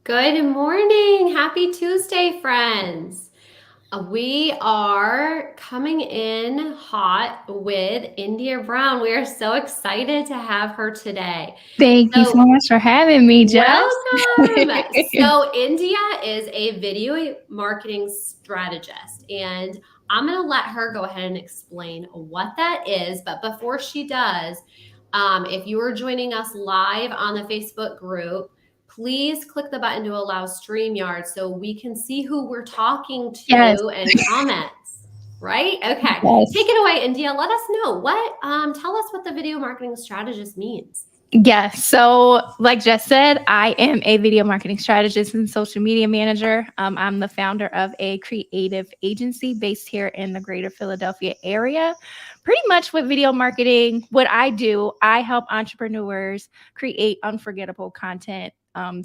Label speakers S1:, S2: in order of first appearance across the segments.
S1: Good morning. Happy Tuesday, friends. We are coming in hot with India Brown. We are so excited to have her today.
S2: Thank you so much for having me, Jess.
S1: Welcome. So India is a video marketing strategist, and I'm going to let her go ahead and explain what that is. But before she does, if you are joining us live on the Facebook group, please click the button to allow StreamYard so we can see who we're talking to
S2: Yes.
S1: and comments. Right? Okay.
S2: Yes.
S1: Take it away, India. Let us know tell us what the video marketing strategist means.
S2: Yes. So, like Jess said, I am a video marketing strategist and social media manager. I'm the founder of a creative agency based here in the greater Philadelphia area. Pretty much with video marketing, what I do, I help entrepreneurs create unforgettable content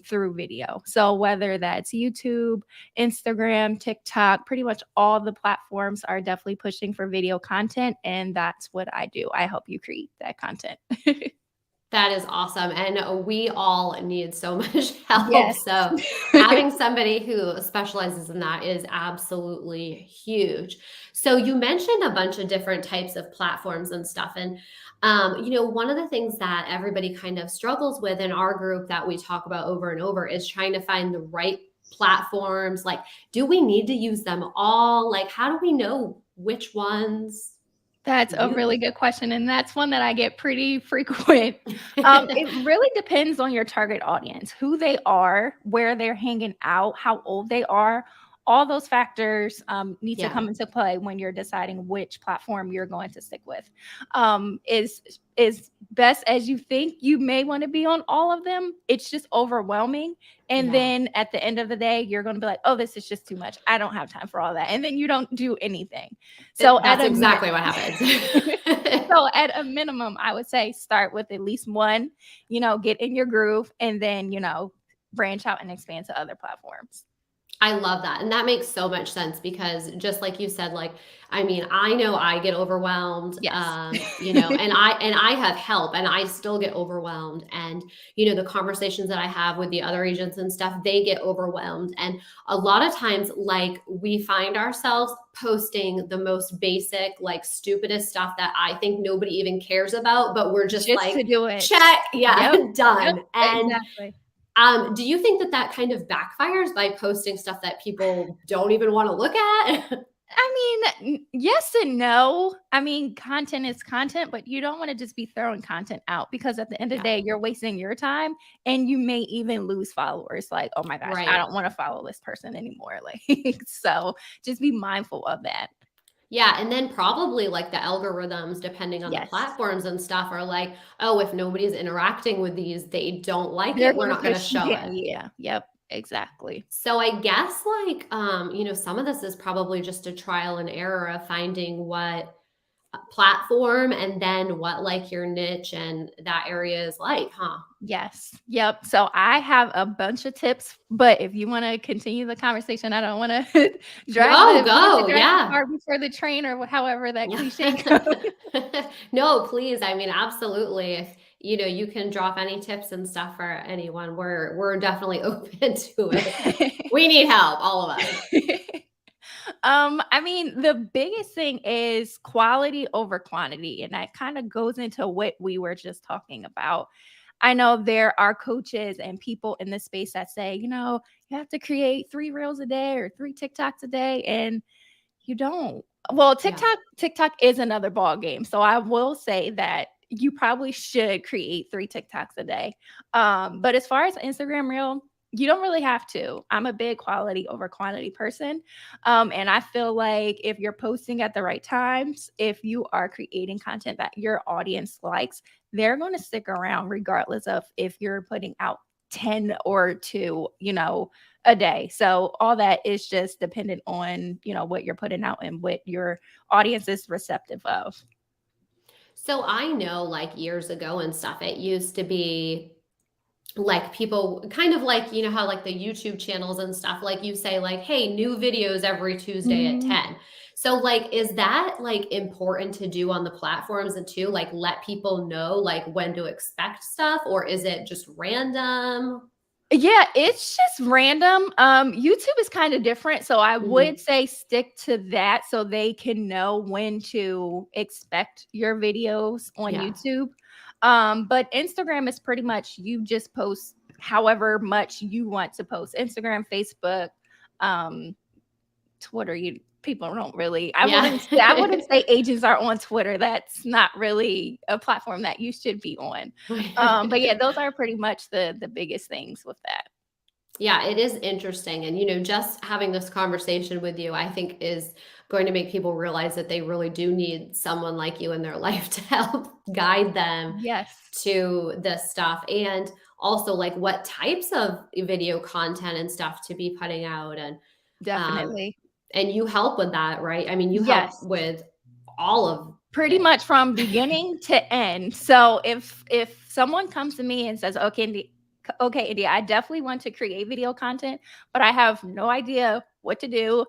S2: through video. So, whether that's YouTube, Instagram, TikTok, pretty much all the platforms are definitely pushing for video content. And that's what I do. I help you create that content.
S1: That is awesome. And we all need so much help.
S2: Yes.
S1: So having somebody who specializes in that is absolutely huge. So you mentioned a bunch of different types of platforms and stuff. And, one of the things that everybody kind of struggles with in our group that we talk about over and over is trying to find the right platforms. Like, do we need to use them all? Like, how do we know which ones?
S2: That's a really good question, and that's one that I get pretty frequent. It really depends on your target audience, who they are, where they're hanging out, how old they are. All those factors need to come into play when you're deciding which platform you're going to stick with. Is best as you think. You may want to be on all of them. It's just overwhelming. And then at the end of the day, you're going to be like, oh, this is just too much. I don't have time for all that. And then you don't do anything. So
S1: that's exactly what happens.
S2: So at a minimum, I would say start with at least one, get in your groove, and then, branch out and expand to other platforms.
S1: I love that. And that makes so much sense because just like you said, I know I get overwhelmed,
S2: yes.
S1: And I have help and I still get overwhelmed. And, the conversations that I have with the other agents and stuff, they get overwhelmed. And a lot of times, we find ourselves posting the most basic, stupidest stuff that I think nobody even cares about, but we're just
S2: to do it.
S1: Check. Yeah. Yep. Done.
S2: Yep,
S1: and
S2: exactly.
S1: Do you think that kind of backfires by posting stuff that people don't even want to look at?
S2: I mean, yes and no. I mean, content is content, but you don't want to just be throwing content out because at the end of the day, you're wasting your time and you may even lose followers. Like, oh my gosh, I don't want to follow this person anymore. So just be mindful of that.
S1: Yeah. And then probably the algorithms, depending on the platforms and stuff, are like, oh, if nobody's interacting with these, they don't like it. We're not going to show it.
S2: Yeah. Yep. Exactly.
S1: So I guess some of this is probably just a trial and error of finding what platform and then what your niche and that area is like, huh?
S2: Yes. Yep. So I have a bunch of tips, but if you want to continue the conversation, I don't want to drive the car before the train or however that cliche goes.
S1: No, please. I mean, absolutely. If you can drop any tips and stuff for anyone, we're definitely open to it. We need help, all of us.
S2: I mean, the biggest thing is quality over quantity, and that kind of goes into what we were just talking about. I know there are coaches and people in this space that say, you have to create 3 reels a day or 3 TikToks a day, and you don't. Well, TikTok is another ball game. So I will say that you probably should create 3 TikToks a day. But as far as Instagram reel, you don't really have to. I'm a big quality over quantity person. And I feel like if you're posting at the right times, if you are creating content that your audience likes, they're going to stick around regardless of if you're putting out 10 or 2, a day. So all that is just dependent on, what you're putting out and what your audience is receptive of.
S1: So I know years ago and stuff, it used to be people kind of how the YouTube channels and stuff, you say hey, new videos every Tuesday at 10. So, like, is that like important to do on the platforms and too, like let people know like when to expect stuff, or is it just random?
S2: Yeah, it's just random. YouTube is kind of different, so I would
S1: Mhm.
S2: say stick to that so they can know when to expect your videos on
S1: Yeah.
S2: YouTube. But Instagram is pretty much you just post however much you want to post. Instagram, Facebook, um, Twitter, you people don't really
S1: Yeah.
S2: I wouldn't say agents are on Twitter. That's not really a platform that you should be on. But yeah, those are pretty much the biggest things with that.
S1: Yeah, it is interesting. And, just having this conversation with you, I think is going to make people realize that they really do need someone like you in their life to help guide them
S2: Yes,
S1: to this stuff. And also, like, what types of video content and stuff to be putting out. Um,
S2: definitely.
S1: and you help with that, right? I mean, you help
S2: Yes.
S1: with all of
S2: Pretty
S1: it.
S2: much from beginning to end. So if someone comes to me and says, okay, India, I definitely want to create video content, but I have no idea what to do.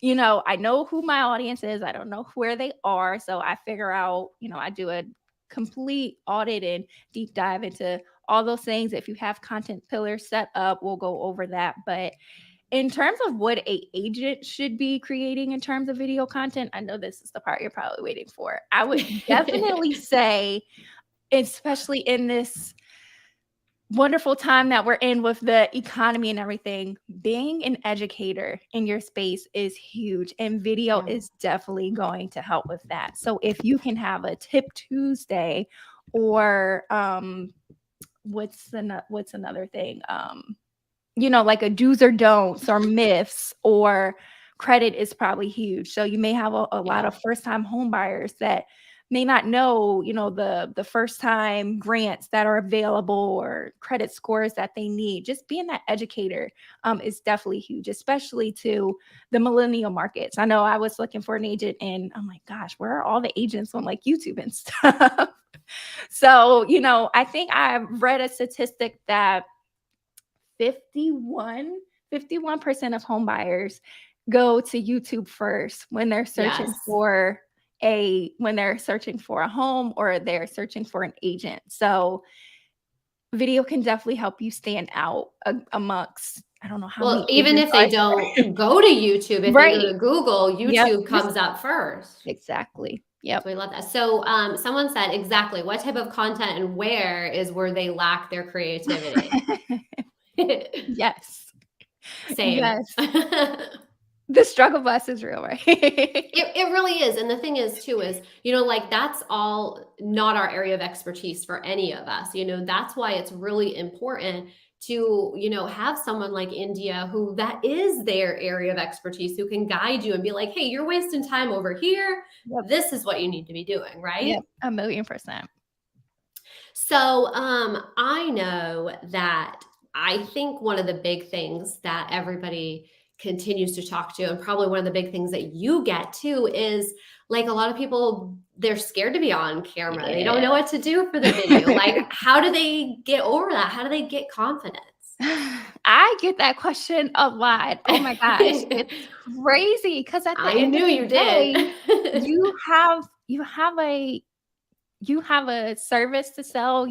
S2: I know who my audience is. I don't know where they are. So I figure out, I do a complete audit and deep dive into all those things. If you have content pillars set up, we'll go over that. But in terms of what a agent should be creating in terms of video content, I know this is the part you're probably waiting for. I would definitely say, especially in this wonderful time that we're in with the economy and everything, being an educator in your space is huge, and video
S1: Yeah.
S2: is definitely going to help with that. So if you can have a tip Tuesday, or what's another thing? Like a do's or don'ts or myths, or credit is probably huge. So you may have a lot
S1: Yeah.
S2: of first time home buyers that may not know, the first time grants that are available or credit scores that they need. Just being that educator is definitely huge, especially to the millennial markets. I know I was looking for an agent and I'm like, gosh, where are all the agents on like YouTube and stuff? So, I think I've read a statistic that 51 51% of home buyers go to YouTube first when they're searching
S1: Yes.
S2: for a home, or they're searching for an agent. So video can definitely help you stand out amongst, I don't know how
S1: Well,
S2: many
S1: even
S2: agents
S1: if
S2: are
S1: they don't go to YouTube, if they go
S2: right.
S1: to Google,
S2: Yep.
S1: YouTube comes up first.
S2: Exactly. Yep.
S1: So we love that. So, someone said exactly what type of content and where is where they lack their creativity.
S2: Yes.
S1: Same.
S2: Yes. The struggle bus is real, right?
S1: It really is, and the thing is too is, like, that's all not our area of expertise for any of us, that's why it's really important to, have someone like India who that is their area of expertise, who can guide you and be like, "Hey, you're wasting time over here.
S2: Yep.
S1: This is what you need to be doing," right?
S2: Yep. 1,000,000%.
S1: So, I know that I think one of the big things that everybody continues to talk to, and probably one of the big things that you get too, is like a lot of people, they're scared to be on camera. They don't
S2: Yeah.
S1: know what to do for the video. Like, how do they get over that? How do they get confidence?
S2: I get that question a lot. Oh my gosh, it's crazy because at the
S1: I
S2: end of
S1: knew
S2: the
S1: you
S2: day,
S1: did.
S2: you have a service to sell.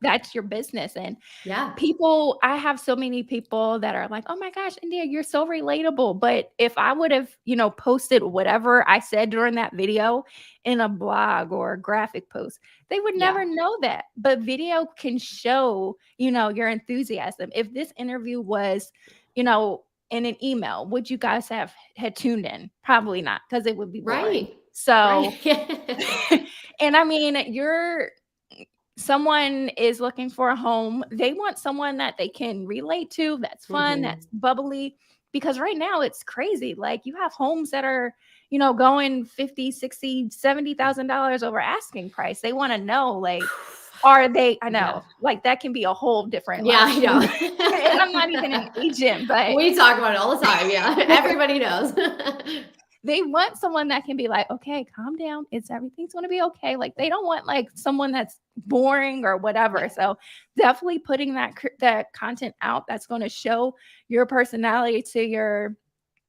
S2: That's your business. And
S1: Yeah,
S2: I have so many people that are like, "Oh my gosh, India, you're so relatable." But if I would have, posted whatever I said during that video in a blog or a graphic post, they would
S1: yeah,
S2: never know that. But video can show, your enthusiasm. If this interview was, in an email, would you guys have had tuned in? Probably not, because it would be boring.
S1: right,
S2: So,
S1: right.
S2: and I mean, someone is looking for a home, they want someone that they can relate to, that's fun,
S1: Mhm.
S2: that's bubbly, because right now it's crazy. Like you have homes that are, going 50, 60, $70,000 over asking price. They want to know, like, are they, I
S1: Yeah.
S2: know, like that can be a whole different
S1: Yeah, I know.
S2: and I'm not even an agent, but
S1: We talk about it all the time, yeah. Everybody knows.
S2: they want someone that can be like, okay, calm down. Everything's going to be okay. Like they don't want like someone that's boring or whatever.
S1: Yeah.
S2: So definitely putting that content out that's going to show your personality to your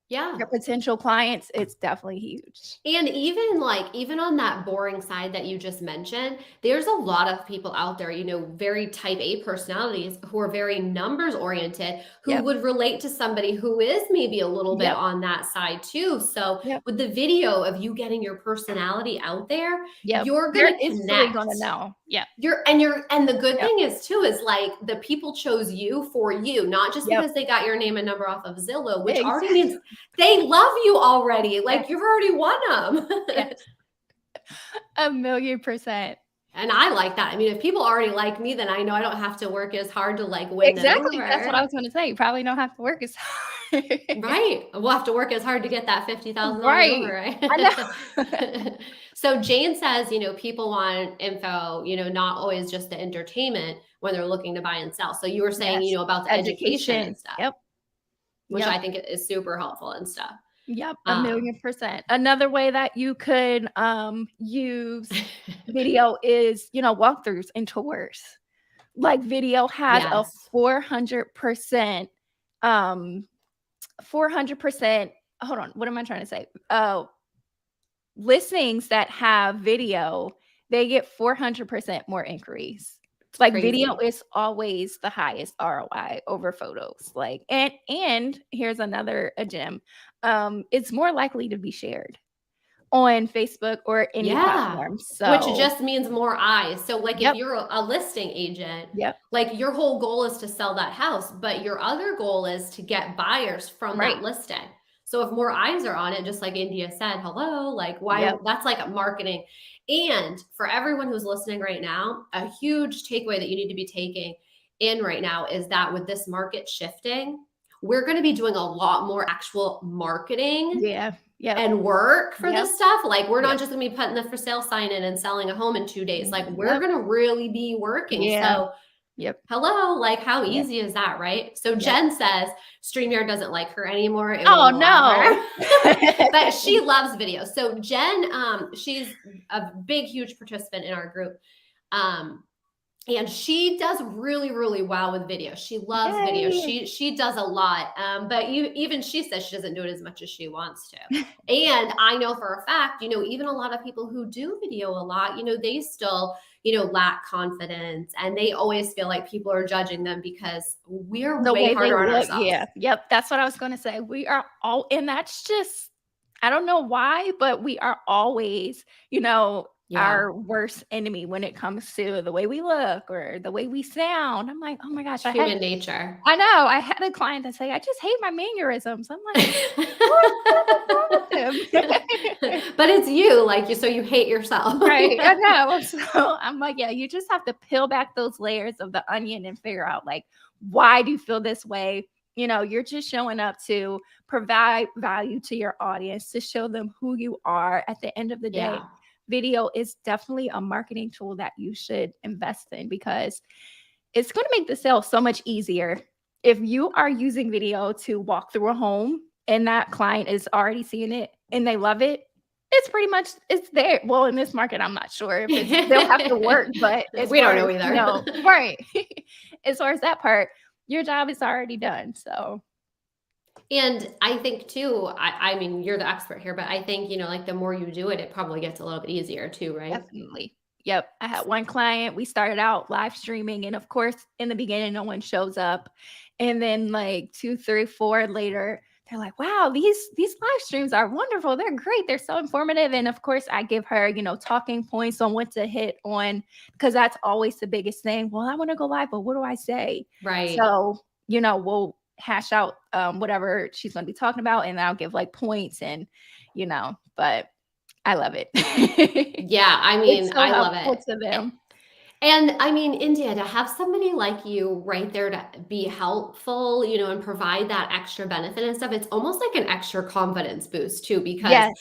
S1: Yeah.
S2: your potential clients, it's definitely huge.
S1: And even like even on that boring side that you just mentioned, there's a lot of people out there, very type A personalities who are very numbers oriented, who
S2: Yep,
S1: would relate to somebody who is maybe a little bit
S2: yep,
S1: on that side too. So
S2: yep,
S1: with the video of you getting your personality out there,
S2: yep.
S1: you're
S2: They're
S1: going to
S2: instantly
S1: connect.
S2: gonna know. Yep,
S1: And the good
S2: yep,
S1: thing is too is like the people chose you for you, not just
S2: yep.
S1: because they got your name and number off of Zillow, which already
S2: Exactly.
S1: means they love you already. Like
S2: Yes,
S1: you've already won them.
S2: yes. 1,000,000%.
S1: And I like that. I mean, if people already like me, then I know I don't have to work as hard to like win them
S2: Exactly, that's what I
S1: over.
S2: was gonna say. You probably don't have to work as hard.
S1: Right. We'll have to work as hard to get that $50,000 over,
S2: Right. I
S1: right?
S2: know.
S1: So Jane says, people want info, not always just the entertainment when they're looking to buy and sell. So you were saying,
S2: Yes.
S1: about the education and
S2: Education.
S1: stuff,
S2: Yep,
S1: which
S2: yep.
S1: I think is super helpful and stuff.
S2: Yep,
S1: Um,
S2: 1,000,000%. Another way that you could, use video is, walkthroughs and tours. Like, video has a
S1: yes,
S2: 400%, um 400%, hold on, what am I trying to say? Listings that have video, they get 400% more inquiries.
S1: it's
S2: Like, video
S1: crazy.
S2: is always the highest ROI over photos, like and here's another a gem, it's more likely to be shared on Facebook or any
S1: Yeah,
S2: platform,
S1: which
S2: so
S1: just means more eyes. So, like, if
S2: yep,
S1: you're a listing agent,
S2: yep,
S1: like, your whole goal is to sell that house, but your other goal is to get buyers from
S2: right,
S1: that listing. So, if more eyes are on it, just like India said, hello, like, why
S2: yep,
S1: that's like marketing. And for everyone who's listening right now, a huge takeaway that you need to be taking in right now is that with this market shifting, we're going to be doing a lot more actual marketing
S2: yeah, yep,
S1: and work for
S2: yep,
S1: this stuff. Like, we're
S2: yep,
S1: not just gonna be putting the for sale sign in and selling a home in 2 days. Like, we're
S2: yep,
S1: gonna really be working.
S2: yeah,
S1: So,
S2: yep,
S1: hello, like, how
S2: yep,
S1: easy is that, right? So,
S2: yep.
S1: Jen says StreamYard doesn't like her anymore. It
S2: Oh,
S1: won't allow
S2: no.
S1: her. But she loves video. So, Jen, she's a big, huge participant in our group. Um, and she does really really well with video. She loves video.
S2: Yay.
S1: She does a lot, but even she says she doesn't do it as much as she wants to. And I know for a fact, even a lot of people who do video a lot, they still lack confidence, and they always feel like people are judging them because we're
S2: The
S1: way
S2: way they
S1: harder on
S2: look,
S1: ourselves.
S2: yeah, yep, that's what I was gonna say. We are all and that's just I don't know why, but we are always,
S1: Yeah,
S2: our worst enemy when it comes to the way we look or the way we sound. I'm like, "Oh my gosh,"
S1: it's human nature.
S2: I know, I had a client that say, "I just hate my mannerisms." I'm like, "What is wrong with them?"
S1: But it's you, like, so you hate yourself.
S2: Right, I know. So I'm like, yeah, you just have to peel back those layers of the onion and figure out like why do you feel this way? You're just showing up to provide value to your audience, to show them who you are. At the end of the day,
S1: Yeah,
S2: video is definitely a marketing tool that you should invest in because it's going to make the sale so much easier. If you are using video to walk through a home and that client is already seeing it and they love it, it's pretty much it's there. Well, in this market, I'm not sure if it's they'll have to work, but as
S1: we
S2: far
S1: don't
S2: as
S1: know either.
S2: right. As far as that part, your job is already done. So
S1: And I think too, I mean, you're the expert here, but I think, like the more you do it, it probably gets a little bit easier too, right?
S2: definitely. Yep. I had one client, we started out live streaming, and of course, in the beginning, no one shows up. And then like 2, 3, 4 later, they're like, wow, these live streams are wonderful. They're great. They're so informative. And of course, I give her, talking points on what to hit on because that's always the biggest thing. Well, I want to go live, but what do I say?
S1: Right.
S2: So, we'll hash out whatever she's going to be talking about, and I'll give like points and but I love it.
S1: Yeah. I mean,
S2: It's so
S1: I love it.
S2: helpful to them.
S1: And I mean, India, to have somebody like you right there to be helpful, and provide that extra benefit and stuff, it's almost like an extra confidence boost too, because
S2: Yes,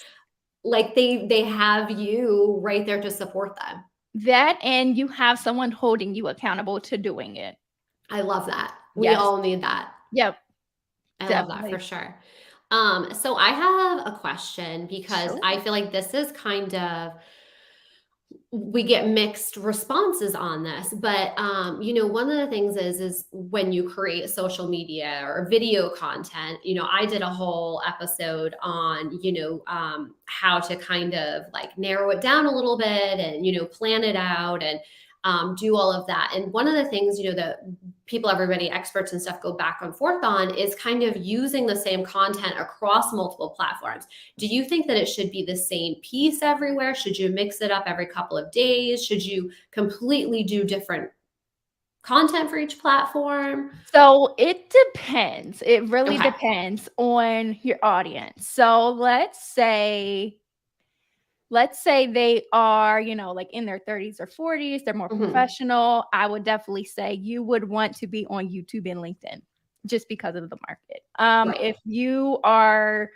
S1: like they have you right there to support them.
S2: that and you have someone holding you accountable to doing it.
S1: I love that. We
S2: Yes.
S1: all need that.
S2: Yep,
S1: I love that for
S2: definitely.
S1: sure. So I have a question because
S2: Sure.
S1: I feel like this is kind of we get mixed responses on this, but one of the things is when you create social media or video content. I did a whole episode on how to kind of like narrow it down a little bit, and plan it out, and do all of that. And one of the things that people, everybody, experts and stuff, go back and forth on is kind of using the same content across multiple platforms. Do you think that it should be the same piece everywhere? Should you mix it up every couple of days? Should you completely do different content for each platform?
S2: So it depends. It really
S1: Okay.
S2: depends on your audience. So let's say they are, like in their 30s or 40s, they're more
S1: Hmm.
S2: professional. I would definitely say you would want to be on YouTube and LinkedIn just because of the market.
S1: Right.
S2: If you are,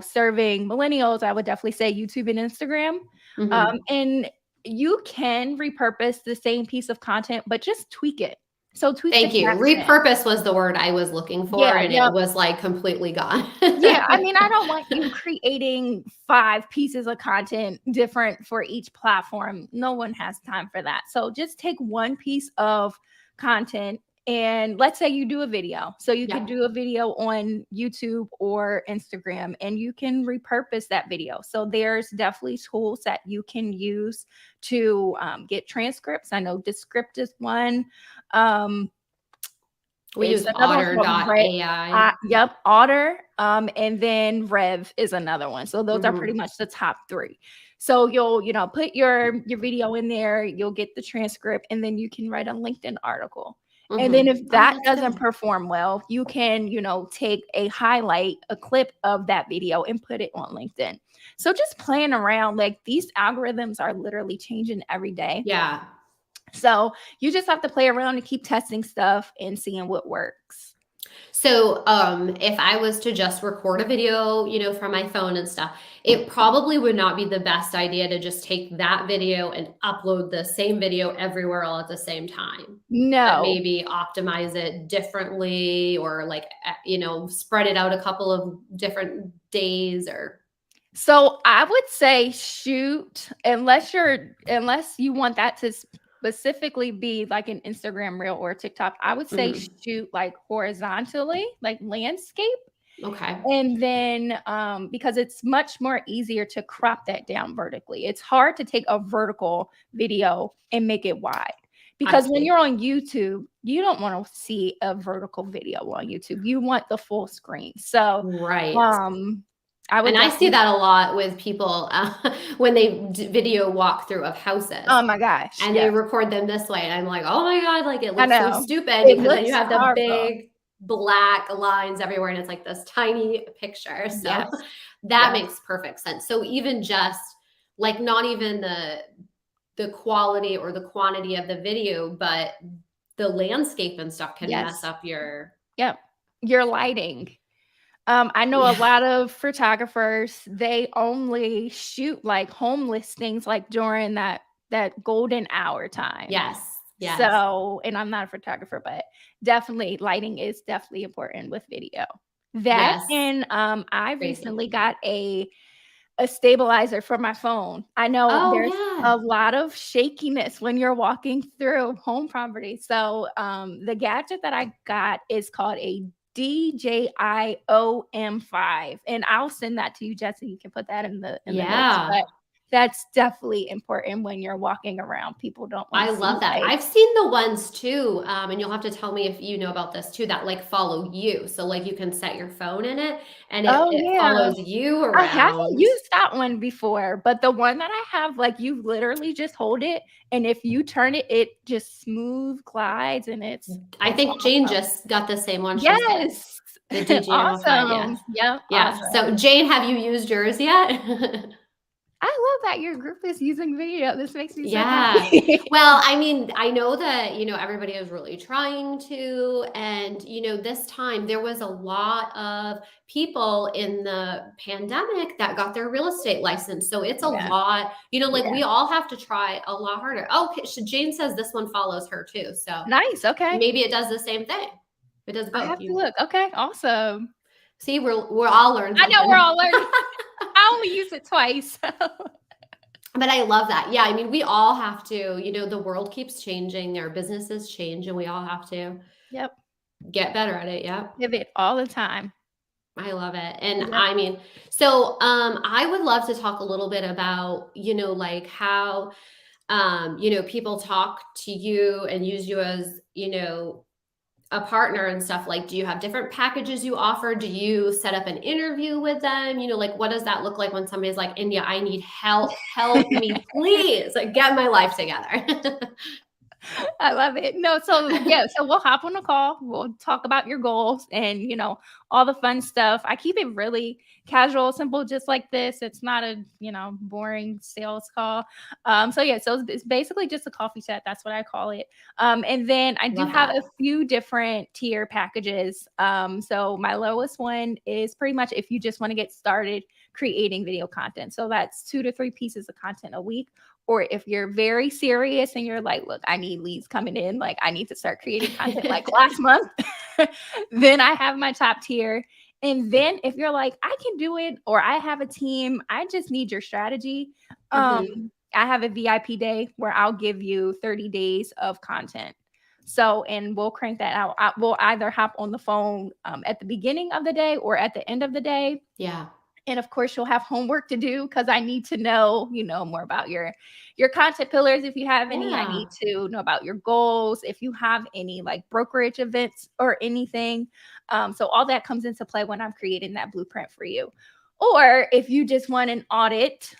S2: serving millennials, I would definitely say YouTube and Instagram.
S1: Hmm.
S2: And you can repurpose the same piece of content, but just tweak it. So tweak the
S1: Thank you.
S2: caption.
S1: Repurpose was the word I was looking for,
S2: Yeah,
S1: and it
S2: yep.
S1: was like completely gone.
S2: Yeah, I mean, I don't want you creating 5 pieces of content different for each platform. No one has time for that. So just take one piece of content, and let's say you do a video. So you could
S1: Yeah.
S2: do a video on YouTube or Instagram, and you can repurpose that video. So there's definitely tools that you can use to get transcripts. I know Descript is one. Um,
S1: We
S2: it's
S1: use
S2: another one called Rev.
S1: otter.ai.
S2: Yep, Otter, and then Rev is another one. So those are pretty
S1: Hmm.
S2: much the top 3. So you'll, put your video in there, you'll get the transcript, and then you can write a LinkedIn article. And then
S1: Hmm.
S2: if
S1: Oh,
S2: that
S1: that's
S2: doesn't
S1: good.
S2: perform well, you can, take a highlight, a clip of that video and put it on LinkedIn. So just playing around, like these algorithms are literally changing every day.
S1: Yeah.
S2: So you just have to play around and keep testing stuff and seeing what works.
S1: So, if I was to just record a video, from my phone and stuff, it probably would not be the best idea to just take that video and upload the same video everywhere all at the same time. But
S2: No.
S1: maybe optimize it differently, or like, spread it out a couple of different days, or
S2: So I would say shoot unless you want that to specifically be like an Instagram reel or TikTok, I would say
S1: Mhm.
S2: shoot like horizontally, like landscape.
S1: Okay.
S2: And then because it's much more easier to crop that down vertically. It's hard to take a vertical video and make it wide.
S1: I
S2: Because when
S1: see.
S2: you're on YouTube, you don't want to see a vertical video on YouTube. You want the full screen. So
S1: Right.
S2: um I would
S1: And I see
S2: definitely.
S1: that a lot with people, when they video walkthrough of houses.
S2: Oh my gosh,
S1: And they
S2: yes,
S1: record them this way, and I'm like, "Oh my god, like, it
S2: I
S1: looks so
S2: know.
S1: stupid,"
S2: It
S1: because then you
S2: looks
S1: have the
S2: horrible.
S1: big black lines everywhere, and it's like this tiny picture, so
S2: Yes,
S1: that
S2: yes,
S1: makes perfect sense. So even just, like, not even the quality or the quantity of the video, but the landscape and stuff can mess
S2: yes,
S1: up your.
S2: yep. Your lighting. I know a
S1: Yeah.
S2: lot of photographers, they only shoot, like, home listings, like, during that golden hour time.
S1: Yes, yes,
S2: So and I'm not a photographer, but definitely lighting is definitely important with video. That
S1: yes,
S2: and, I
S1: crazy.
S2: recently got a stabilizer for my phone. I know
S1: Oh,
S2: there's
S1: yeah.
S2: a lot of shakiness when you're walking through home property. So, the gadget that I got is called a DJI-OM5, and I'll send that to you, Jesse. You can put that in the notes.
S1: Yeah.
S2: But that's definitely important when you're walking around. People don't wanna
S1: I
S2: see,
S1: love that.
S2: like.
S1: I've seen the ones too, and you'll have to tell me if you know about this too, that like follow you. So like you can set your phone in it, and it
S2: Oh,
S1: it
S2: yeah.
S1: follows you
S2: I haven't
S1: around.
S2: used that one before, but the one that I have, like, you literally just hold it, and if you turn it, it just smooth glides, and
S1: I
S2: it's
S1: think Jane
S2: awesome.
S1: just got the same one. She's
S2: Yes.
S1: the DGM-05, yes.
S2: Awesome. Yep,
S1: Yeah. So
S2: awesome.
S1: Jane, have you used yours yet?
S2: I love that your group is using video. This makes me so
S1: Yeah.
S2: happy.
S1: Well, I mean, I know that, everybody is really trying to. And, this time there was a lot of people in the pandemic that got their real estate license. So it's a
S2: Yeah,
S1: lot, like
S2: yeah.
S1: we all have to try a lot harder. Oh, okay. So Jane says this one follows her too. So
S2: Nice, okay.
S1: maybe it does the same thing. It does
S2: I
S1: both.
S2: have to
S1: You
S2: look. Okay, awesome.
S1: see, we're all learn
S2: I know we're
S1: something.
S2: all learning. I only use it twice.
S1: But I love that. Yeah, I mean, we all have to, the world keeps changing, our businesses change, and we all have to
S2: Yep.
S1: get better at it. Yep.
S2: Pivot all the time.
S1: I love it. And
S2: Yep.
S1: I mean, so I would love to talk a little bit about, like how people talk to you and use you as, a partner and stuff. Like, do you have different packages you offer? Do you set up an interview with them? Like, what does that look like when somebody's like, India, I need help. Help me, please. Like, get my life together.
S2: I love it. No, so yeah, so we'll hop on a call. We'll talk about your goals and, all the fun stuff. I keep it really casual, simple, just like this. It's not a, boring sales call. So yeah, so it's basically just a coffee chat. That's what I call it. And then I do
S1: Love
S2: have
S1: that.
S2: a few different tier packages. So my lowest one is pretty much if you just want to get started creating video content. So that's 2 to 3 pieces of content a week. Or if you're very serious and you're like, look, I need leads coming in, like I need to start creating content like last month, then I have my top tier. And then if you're like, I can do it, or I have a team, I just need your strategy.
S1: Mhm.
S2: I have a VIP day where I'll give you 30 days of content. So, and we'll crank that out. We'll either hop on the phone at the beginning of the day or at the end of the day.
S1: Yeah.
S2: And of course, you'll have homework to do because I need to know, more about your content pillars. If you have any, I
S1: Yeah.
S2: need to know about your goals. If you have any like brokerage events or anything, so all that comes into play when I'm creating that blueprint for you. Or if you just want an audit,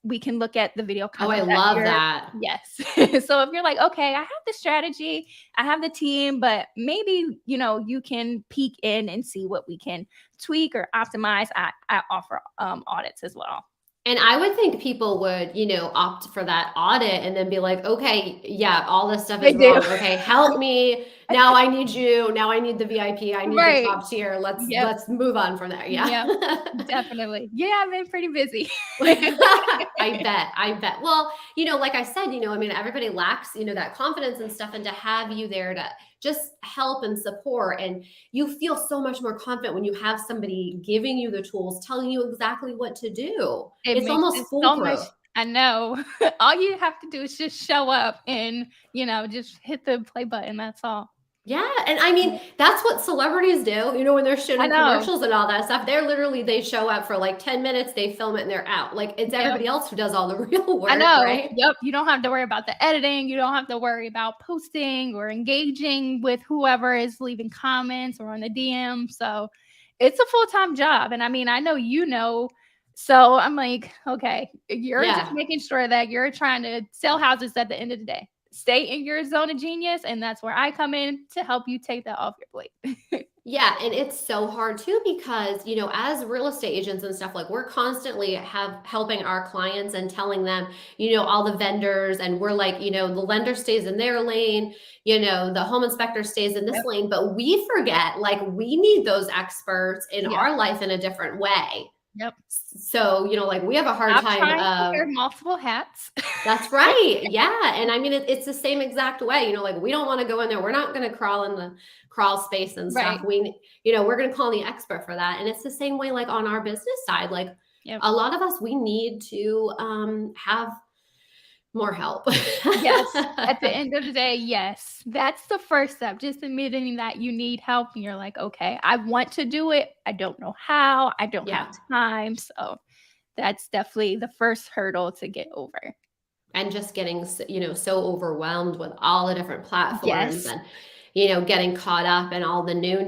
S2: we can look at the video
S1: Oh, I
S2: content that
S1: love
S2: you're.
S1: that.
S2: Yes. So if you're like, okay, I have the strategy, I have the team, but maybe, you can peek in and see what we can tweak or optimize. I offer audits as well.
S1: And I would think people would, opt for that audit and then be like, okay, yeah, all this stuff
S2: They
S1: is
S2: do.
S1: wrong. Okay, help me. Now I need you. Now I need the VIP. I need the
S2: Right.
S1: top tier. Let's
S2: Yep.
S1: let's move on from there. Yeah.
S2: Yep. Definitely. Yeah, I've been pretty busy.
S1: I bet. I bet. Well, like I said, I mean, everybody lacks, that confidence and stuff, and to have you there to just help and support, and you feel so much more confident when you have somebody giving you the tools, telling you exactly what to do.
S2: It
S1: It's
S2: makes it
S1: almost
S2: so much.
S1: foolproof.
S2: I know. All you have to do is just show up and, just hit the play button. That's all.
S1: Yeah, and I mean, that's what celebrities do, when they're
S2: I
S1: shooting
S2: know.
S1: commercials and all that stuff. They show up for like 10 minutes, they film it and they're out. Like it's
S2: Yep.
S1: everybody else who does all the real
S2: I
S1: work,
S2: know.
S1: right?
S2: Yep. You don't have to worry about the editing. You don't have to worry about posting or engaging with whoever is leaving comments or on the DM. So it's a full-time job. And I mean, I know so I'm like, okay, you're just
S1: Yeah.
S2: making sure that you're trying to sell houses at the end of the day. Stay in your zone of genius. And that's where I come in to help you take that off your plate.
S1: Yeah, and it's so hard too because, as real estate agents and stuff, like we're constantly have helping our clients and telling them, all the vendors, and we're like, the lender stays in their lane, the home inspector stays in this
S2: Yep.
S1: lane, but we forget like we need those experts in
S2: Yep.
S1: our life in a different way.
S2: Yep.
S1: So, like we have a hard
S2: Stop
S1: time
S2: trying to wear
S1: of.
S2: multiple hats.
S1: That's right. Yeah. And I mean, it's the same exact way, like we don't want to go in there. We're not going to crawl in the crawl space and stuff.
S2: Right.
S1: We're going to call the expert for that. And it's the same way, like on our business side, like
S2: Yep.
S1: a lot of us, we need to have more help.
S2: Yes. At the end of the day, yes. That's the first step. Just admitting that you need help and you're like, okay, I want to do it. I don't know how. I don't have
S1: Yeah.
S2: time. So that's definitely the first hurdle to get over.
S1: And just getting, so overwhelmed with all the different platforms
S2: Yes.
S1: and, getting caught up in all the new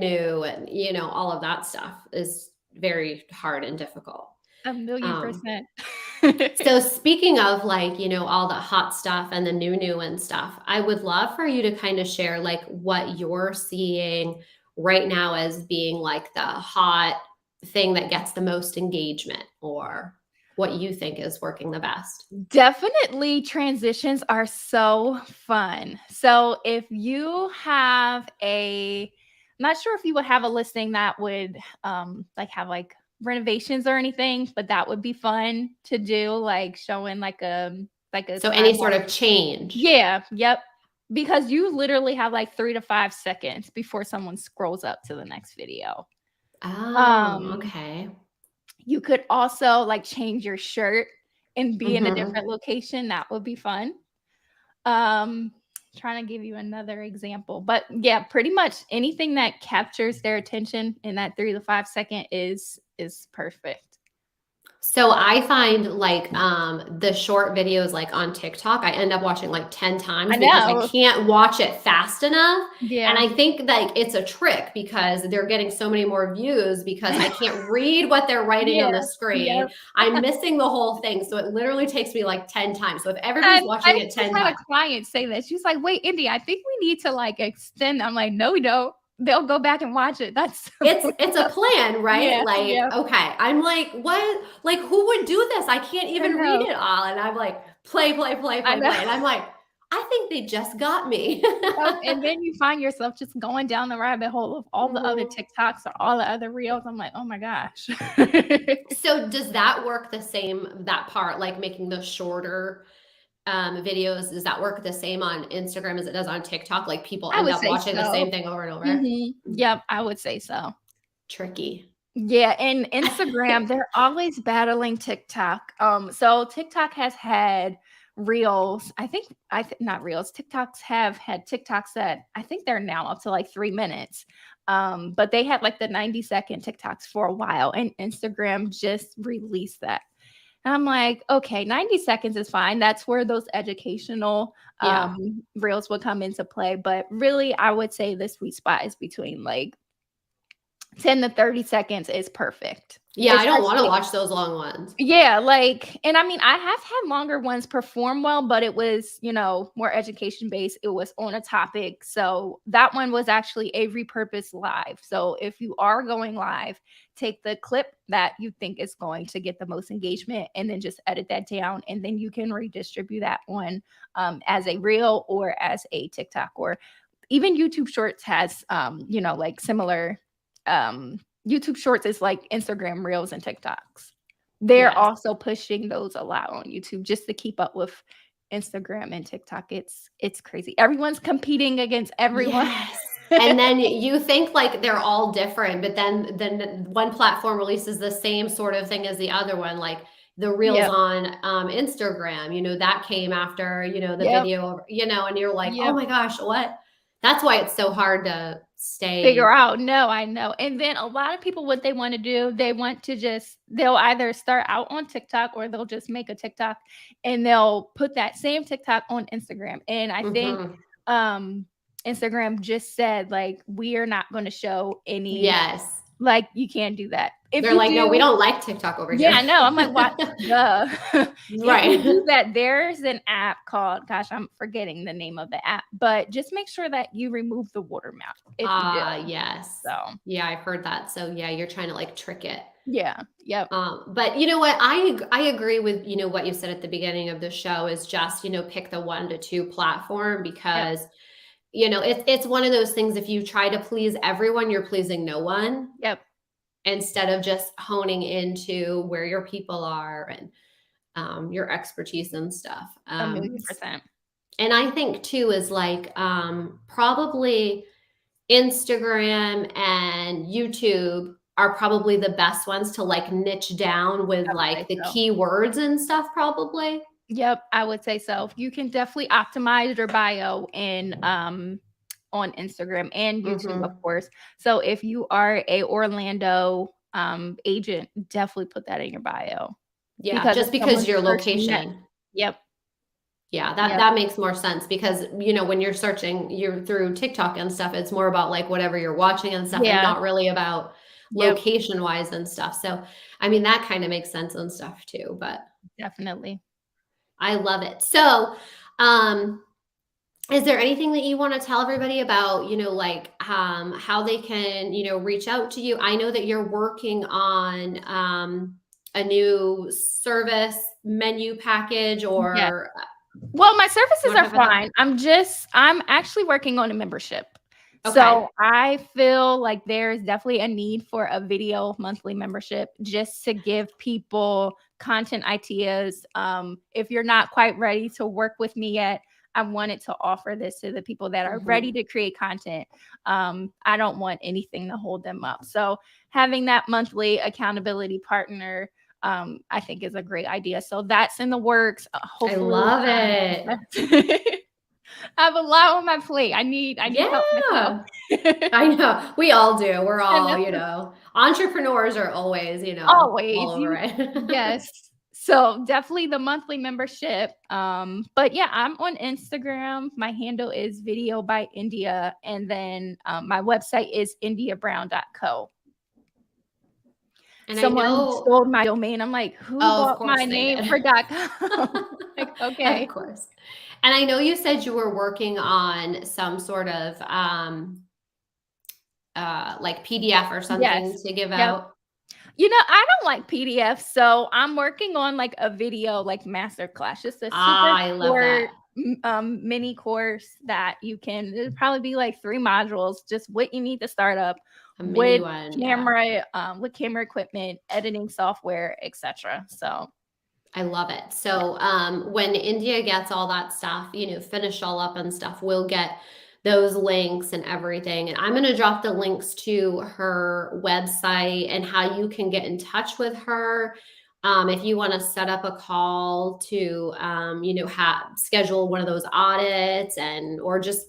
S1: and, all of that stuff is very hard and difficult.
S2: A million
S1: Um,
S2: percent.
S1: So speaking of like, all the hot stuff and the new and stuff, I would love for you to kind of share like what you're seeing right now as being like the hot thing that gets the most engagement or what you think is working the best.
S2: Definitely transitions are so fun. So if you have I'm not sure if you would have a listing that would like have like renovations or anything, but that would be fun to do, like showing like a
S1: So any sort
S2: timeline.
S1: of change.
S2: Yeah, yep. Because you literally have like 3 to 5 seconds before someone scrolls up to the next video.
S1: Oh,
S2: Um
S1: okay.
S2: you could also like change your shirt and be in a
S1: Mhm.
S2: different location. That would be fun. Um, Trying to give you another example, but yeah, pretty much anything that captures their attention in that 3 to 5 second is perfect.
S1: So I find like the short videos like on TikTok, I end up watching like 10
S2: I
S1: times because I
S2: know.
S1: can't watch it fast enough. And
S2: Yeah.
S1: I think that it's a trick because they're getting so many more views because I can't read what they're writing
S2: Yeah.
S1: on the
S2: Yep.
S1: screen. I'm missing the whole thing. So it literally takes me like 10 times. So if everybody's
S2: And
S1: watching
S2: I
S1: it
S2: just
S1: 10
S2: had a
S1: times,
S2: client say that. She was like, "Wait, Indy, I think we need to, like, extend." I'm like, "No, we don't. They'll go back and watch it. That's the point."
S1: it's a plan, right?
S2: Yeah,
S1: Like,
S2: yeah.
S1: okay, I'm like, what? Like, who would do this? I can't
S2: I
S1: even read
S2: know.
S1: it all. And I'm like, play, play, play,
S2: I
S1: play,
S2: know.
S1: play. And I'm like, I think they just got me.
S2: Yep, and then you find yourself just going down the rabbit hole of all the other
S1: Mhm.
S2: TikToks or all the other reels. I'm like, "Oh my gosh."
S1: So does that work the same, that part, like making the shorter videos, does that work the same on Instagram as it does on TikTok? Like people
S2: I
S1: end
S2: would
S1: up
S2: say
S1: watching the
S2: so.
S1: same thing over and over?
S2: Mhm.
S1: Mm,
S2: Yep, I would say so.
S1: tricky.
S2: Yeah, and Instagram, they're always battling TikTok. So TikTok has had reels. Not reels. TikToks have had TikToks that I think they're now up to like 3 minutes. But they had like the 90-second TikToks for a while, and Instagram just released that. And I'm like, okay, 90 seconds is fine. That's where those educational
S1: Yeah.
S2: reels would come into play. But really, I would say the sweet spot is between like 10 to 30 seconds is perfect.
S1: Yeah, I don't want to
S2: Especially
S1: watch those long ones.
S2: yeah, like and I mean, I have had longer ones perform well, but it was, more education based. It was on a topic. So that one was actually a repurposed live. So if you are going live, take the clip that you think is going to get the most engagement and then just edit that down. And then you can redistribute that one as a reel or as a TikTok or even YouTube Shorts has, like similar YouTube Shorts is like Instagram Reels and TikToks. They're
S1: Yes.
S2: also pushing those a lot on YouTube just to keep up with Instagram and TikTok. It's crazy. Everyone's competing against everyone.
S1: Yes. And then you think like they're all different, but then one platform releases the same sort of thing as the other one, like the reels
S2: Yep,
S1: on Instagram, that came after, the
S2: yep,
S1: video, and you're like, oh
S2: yep.
S1: my gosh, what? That's why it's so hard to
S2: Figure
S1: stay.
S2: out. No, I know. And then a lot of people, what they want to do, they'll either start out on TikTok or they'll just make a TikTok and they'll put that same TikTok on Instagram. And I think
S1: Mhm.
S2: um Instagram just said like we are not going to show any
S1: Yes.
S2: like you can't do that. If
S1: They're
S2: you
S1: like, no, we
S2: do,
S1: don't like TikTok over
S2: yeah,
S1: here.
S2: I know. I'm like, what? Duh. If you
S1: Right.
S2: do that, there's an app called, gosh, I'm forgetting the name of the app, but just make sure that you remove the watermark if you do.
S1: Ah, yes.
S2: So,
S1: Yeah, I've heard that. So yeah, you're trying to like trick it.
S2: yeah, yep,
S1: But you know what? I agree with what you said at the beginning of the show is just pick the 1 to 2 platform
S2: yep,
S1: because it's one of those things. If you try to please everyone, you're pleasing no one
S2: yep,
S1: instead of just honing into where your people are and your expertise and stuff.
S2: 1,000,000%.
S1: And I think too is like probably Instagram and YouTube are probably the best ones to like niche down with
S2: I would say
S1: like the
S2: so.
S1: keywords and stuff probably.
S2: Yep, I would say so. You can definitely optimize your bio in on Instagram and YouTube, of
S1: Mhm.
S2: course. So if you are a Orlando agent, definitely put that in your bio
S1: Yeah,
S2: because if
S1: just because
S2: someone's
S1: your
S2: searching that,
S1: location.
S2: yep,
S1: Yeah, that
S2: yep,
S1: that makes more sense because when you're searching you're through TikTok and stuff, it's more about like whatever you're watching and stuff and
S2: yeah,
S1: not really about
S2: yep,
S1: location wise and stuff. So, I mean that kind of makes sense and stuff too, but
S2: definitely.
S1: I love it. So, um is there anything that you want to tell everybody about, like how they can, reach out to you? I know that you're working on a new service menu package
S2: Yeah.
S1: or
S2: Well, my
S1: you
S2: services
S1: want to
S2: are
S1: talk about that?
S2: fine. I'm actually working on a membership.
S1: Okay.
S2: So I feel like there's definitely a need for a video monthly membership just to give people content ideas. If you're not quite ready to work with me yet, I wanted to offer this to the people that are ready
S1: Mhm.
S2: to create content. I don't want anything to hold them up. So having that monthly accountability partner I think is a great idea. So that's in the works.
S1: I
S2: Hopefully,
S1: love it.
S2: I have a lot on my plate. I need help myself.
S1: Yeah. I know. We all do. We're
S2: And
S1: all,
S2: that's
S1: entrepreneurs are always, all
S2: always
S1: over
S2: you.
S1: it.
S2: Yes. So definitely the monthly membership. But yeah, I'm on Instagram. My handle is Video by India, and then my website is indiabrown.co.
S1: And I
S2: Someone
S1: know,
S2: stole my domain. I'm like, who
S1: oh, of
S2: bought my
S1: course they
S2: name
S1: did.
S2: for .com? Like,
S1: Of
S2: okay.
S1: course. And I know you said you were working on some sort of like PDF or something
S2: Yes.
S1: to give
S2: Yep.
S1: out.
S2: I don't like PDFs, so I'm working on like a video like master class, just a super
S1: Ah, I love
S2: short
S1: that.
S2: mini course that it'll probably be like 3 modules, just what you need to start up
S1: A mini one, yeah.
S2: with camera equipment, editing software, etc. So
S1: I love it.
S2: yeah.
S1: So, when India gets all that stuff, finished all up and stuff, we'll get those links and everything. And I'm going to drop the links to her website and how you can get in touch with her. If you want to set up a call to, schedule one of those audits or just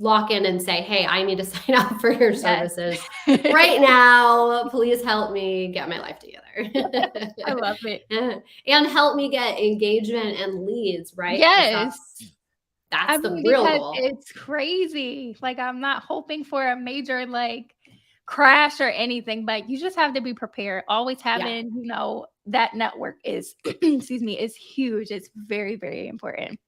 S1: lock in and say, hey, I need to sign up for your
S2: Yes.
S1: services right now. Please help me get my life together.
S2: I love it.
S1: And help me get engagement and leads, right? Because
S2: Yes.
S1: that's
S2: I
S1: the
S2: mean,
S1: real
S2: because
S1: goal.
S2: it's crazy. Like, I'm not hoping for a major like crash or anything, but you just have to be prepared. Always
S1: Yeah,
S2: having, that network is, excuse me, is huge. It's very, very important.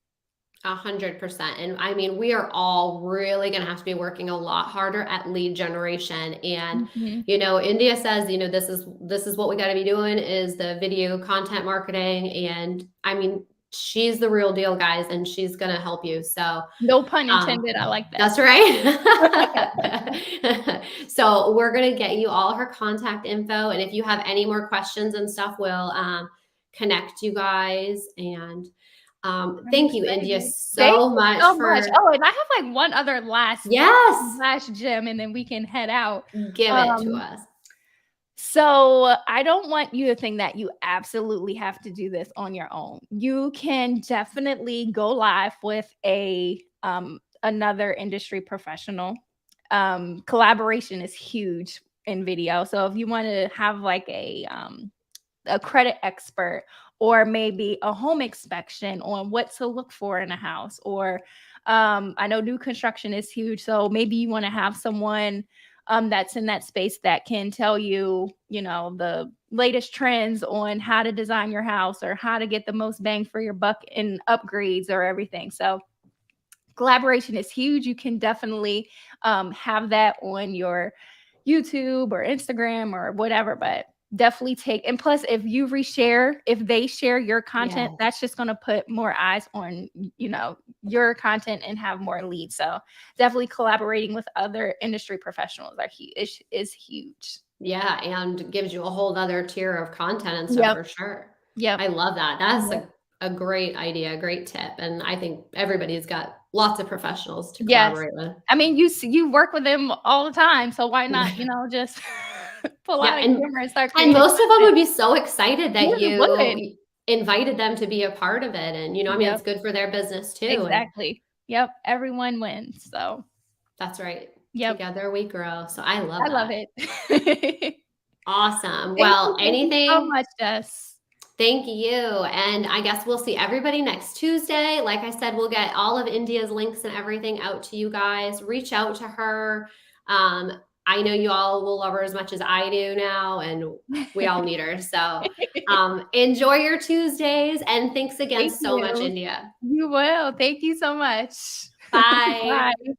S1: 100%. And I mean, we are all really going to have to be working a lot harder at lead generation. And
S2: Mhm.
S1: India says, this is what we got to be doing is the video content marketing. And I mean, she's the real deal, guys, and she's going to help you. So
S2: No pun
S1: Um,
S2: intended. I like that.
S1: that's right. So we're gonna get you all her contact info, and if you have any more questions and stuff, we'll connect you guys. And
S2: I'm
S1: thank you, India,
S2: excited. Thank
S1: so
S2: you
S1: much
S2: so much.
S1: for
S2: Oh, and I have like one other
S1: yes,
S2: last gem, and then we can head out.
S1: give it to
S2: Um,
S1: us.
S2: So I don't want you to think that you absolutely have to do this on your own. You can definitely go live with another industry professional. Collaboration is huge in video. So if you want to have like a credit expert or maybe a home inspection on what to look for in a house, or I know new construction is huge. So maybe you want to have someone that's in that space that can tell you, the latest trends on how to design your house or how to get the most bang for your buck in upgrades or everything. So collaboration is huge. You can definitely have that on your YouTube or Instagram or whatever, but definitely and plus if they share your content,
S1: Yes.
S2: that's just going to put more eyes on, your content and have more leads. So definitely collaborating with other industry professionals is huge.
S1: Yeah, and gives you a whole other tier of content and stuff
S2: Yep.
S1: for sure.
S2: Yep.
S1: I love that. That's
S2: Yep.
S1: a great idea, a great tip. And I think everybody's got lots of professionals to
S2: Yes.
S1: collaborate with.
S2: I mean, you work with them all the time, so why not, just pull
S1: Yeah,
S2: out a
S1: and
S2: camera and start
S1: and
S2: creating
S1: most of them
S2: content.
S1: would be so excited that
S2: Yeah, would.
S1: you invited them to be a part of it, and, I mean,
S2: Yep.
S1: it's good for their business too, and
S2: Exactly. Yep, everyone wins, so
S1: that's right.
S2: yep,
S1: Together we grow, so I love
S2: I love
S1: that.
S2: it.
S1: Awesome. Well,
S2: Thank you so
S1: anything
S2: much, Jess.
S1: thank you, and I guess we'll see everybody next Tuesday. Like I said, we'll get all of India's links and everything out to you guys. Reach out to her. Um, I know you all will love her as much as I do now, and we all need her. So, enjoy your Tuesdays, and thanks again
S2: Thank
S1: so much,
S2: you.
S1: India.
S2: You will. Thank you so much.
S1: Bye.
S2: Bye.